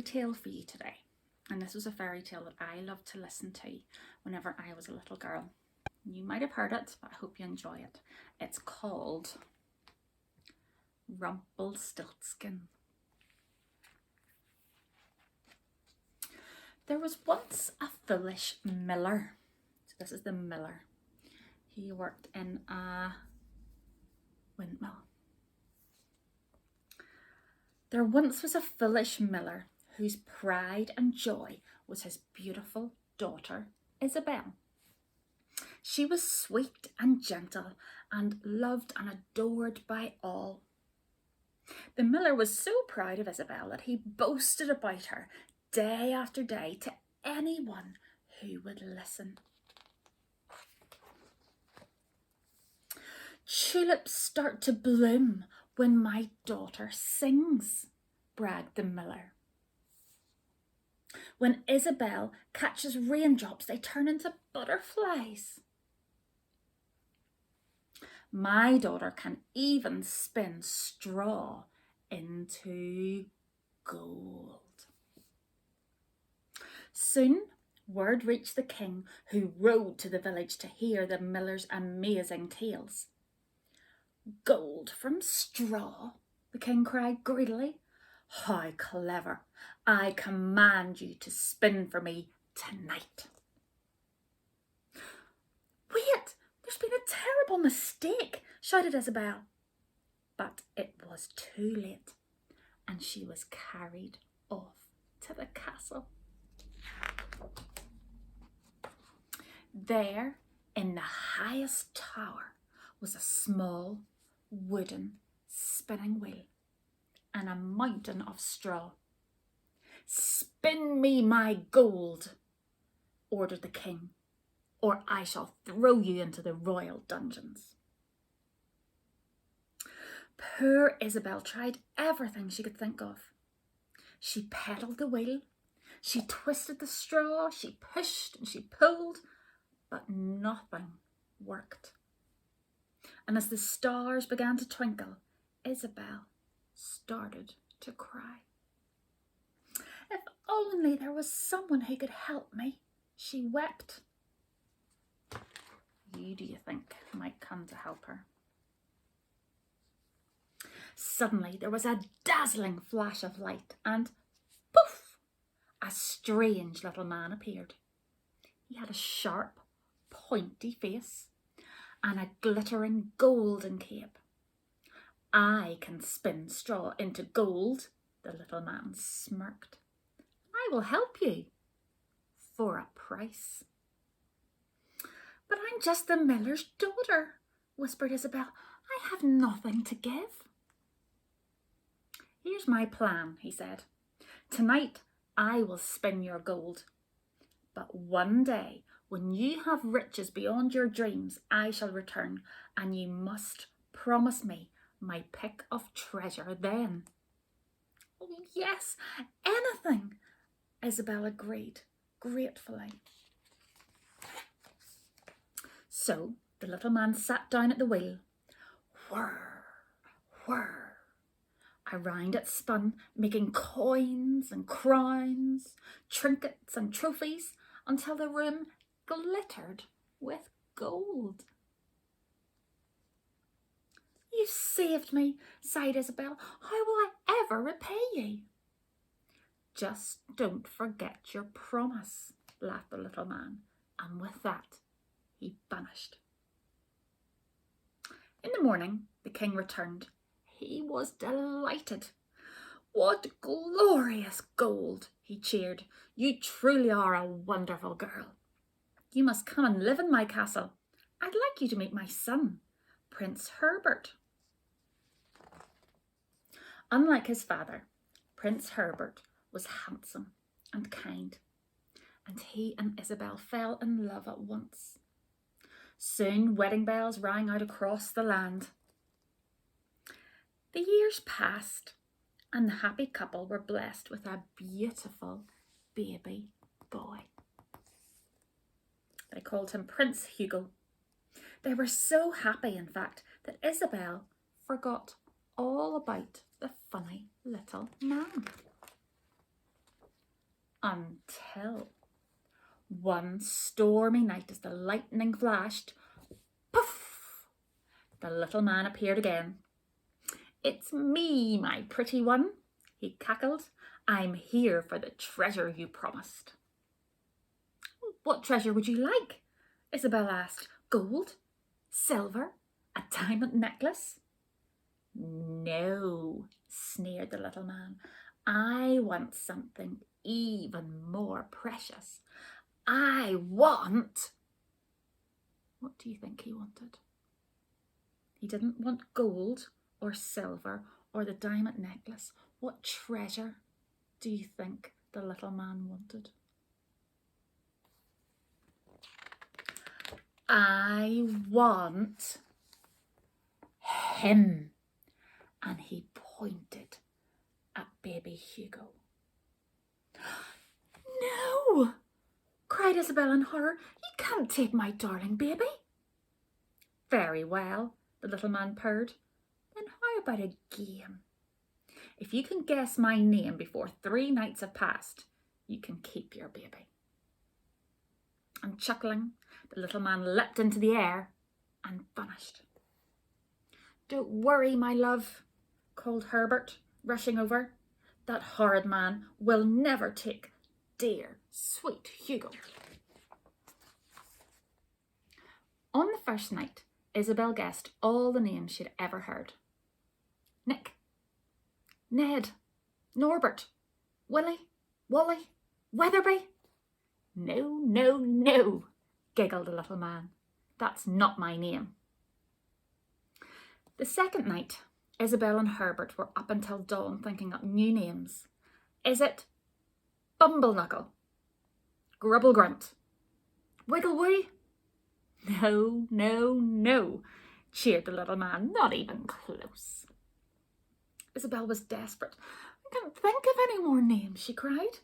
tale for you today. And this was a fairy tale that I loved to listen to whenever I was a little girl. You might have heard it, but I hope you enjoy it. It's called Rumpelstiltskin. There was once a foolish miller. So this is the miller. He worked in a windmill. There once was a foolish miller whose pride and joy was his beautiful daughter, Isabel. She was sweet and gentle and loved and adored by all. The miller was so proud of Isabel that he boasted about her day after day to anyone who would listen. Tulips start to bloom when my daughter sings, bragged the miller. When Isabel catches raindrops, they turn into butterflies. My daughter can even spin straw into gold. Soon, word reached the king, who rode to the village to hear the miller's amazing tales. Gold from straw, the king cried greedily. How clever! I command you to spin for me tonight. Wait, there's been a terrible mistake, shouted Isabel. But it was too late, and she was carried off to the castle. There, in the highest tower, was a small wooden spinning wheel and a mountain of straw. Spin me my gold, ordered the king, or I shall throw you into the royal dungeons. Poor Isabel tried everything she could think of. She pedalled the wheel, she twisted the straw, she pushed and she pulled, but nothing worked. And as the stars began to twinkle, Isabel started to cry. If only there was someone who could help me, she wept. Who do you think might come to help her? Suddenly there was a dazzling flash of light and poof! A strange little man appeared. He had a sharp, pointy face and a glittering golden cape. I can spin straw into gold, the little man smirked. I will help you for a price. But I'm just the miller's daughter, whispered Isabel. I have nothing to give. Here's my plan, he said. Tonight I will spin your gold. But one day, when you have riches beyond your dreams, I shall return, and you must promise me my pick of treasure then. Oh, yes, anything, Isabel agreed gratefully. So the little man sat down at the wheel. Whirr, whirr. Around it spun, making coins and crowns, trinkets and trophies, until the room glittered with gold. You saved me, sighed Isabel. How will I ever repay you? Just don't forget your promise, laughed the little man, and with that he vanished. In the morning, the king returned. He was delighted. What glorious gold, he cheered. You truly are a wonderful girl. You must come and live in my castle. I'd like you to meet my son, Prince Herbert. Unlike his father, Prince Herbert was handsome and kind, and he and Isabel fell in love at once. Soon wedding bells rang out across the land. The years passed, and the happy couple were blessed with a beautiful baby boy. They called him Prince Hugo. They were so happy, in fact, that Isabel forgot all about the funny little man. Until one stormy night, as the lightning flashed, poof, the little man appeared again. "It's me, my pretty one," he cackled. "I'm here for the treasure you promised." "What treasure would you like?" Isabel asked. "Gold? Silver? A diamond necklace?" "No," sneered the little man. "I want something even more precious. I want..." What do you think he wanted? He didn't want gold or silver or the diamond necklace. What treasure do you think the little man wanted? "I want him." And he pointed at baby Hugo. "No!" cried Isabel in horror. "You can't take my darling baby." "Very well," the little man purred. "Then how about a game? If you can guess my name before 3 nights have passed, you can keep your baby." And chuckling, the little man leapt into the air and vanished. "Don't worry, my love," called Herbert, rushing over. "That horrid man will never take dear, sweet Hugo." On the first night, Isabel guessed all the names she'd ever heard. Nick, Ned, Norbert, Willie, Wally, Weatherby. "No, no, no," giggled the little man. "That's not my name." The second night, Isabel and Herbert were up until dawn thinking up new names. "Is it Bumblenuggle? Grubblegrunt? Wigglewee?" "No, no, no," cheered the little man. "Not even close." Isabel was desperate. "I can't think of any more names," she cried.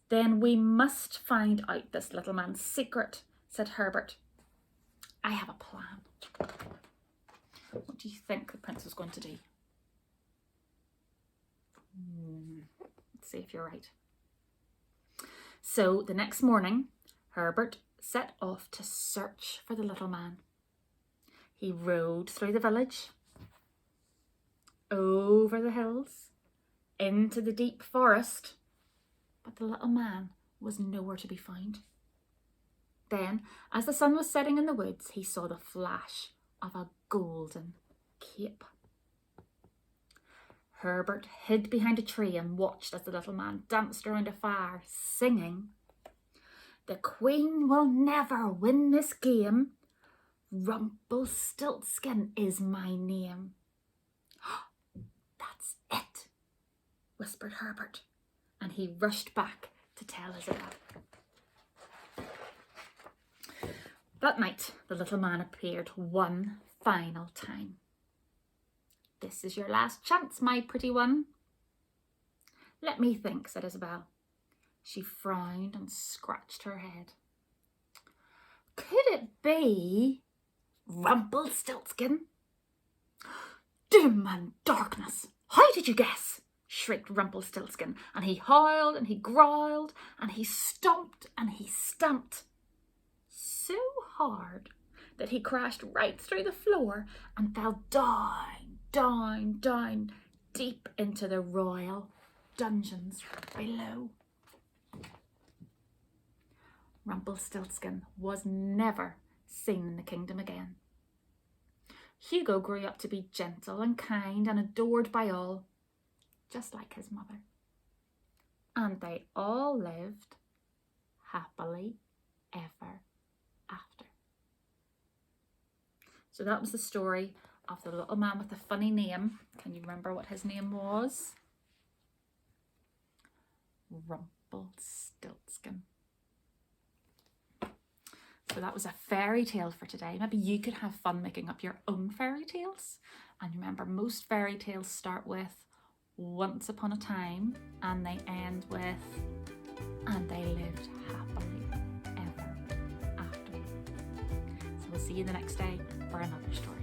"Then we must find out this little man's secret," said Herbert. "I have a plan." What do you think the prince was going to do? Let's see if you're right. So the next morning, Herbert set off to search for the little man. He rode through the village, over the hills, into the deep forest, but the little man was nowhere to be found. Then, as the sun was setting in the woods, he saw the flash of a golden cape. Herbert hid behind a tree and watched as the little man danced around a fire, singing, "The queen will never win this game. Rumpelstiltskin is my name." "That's it," whispered Herbert, and he rushed back to tell Isabel. That night, the little man appeared one final time. "This is your last chance, my pretty one." "Let me think," said Isabel. She frowned and scratched her head. "Could it be Rumpelstiltskin?" "Doom and darkness! How did you guess?" shrieked Rumpelstiltskin, and he howled and he growled and he stomped and he stamped so hard that he crashed right through the floor and fell down, down, down, deep into the royal dungeons below. Rumpelstiltskin was never seen in the kingdom again. Hugo grew up to be gentle and kind and adored by all, just like his mother. And they all lived happily ever after. So that was the story of the little man with the funny name. Can you remember what his name was? Rumpelstiltskin. So that was a fairy tale for today. Maybe you could have fun making up your own fairy tales. And remember, most fairy tales start with once upon a time and they end with and they lived happily ever after. So we'll see you the next day for another story.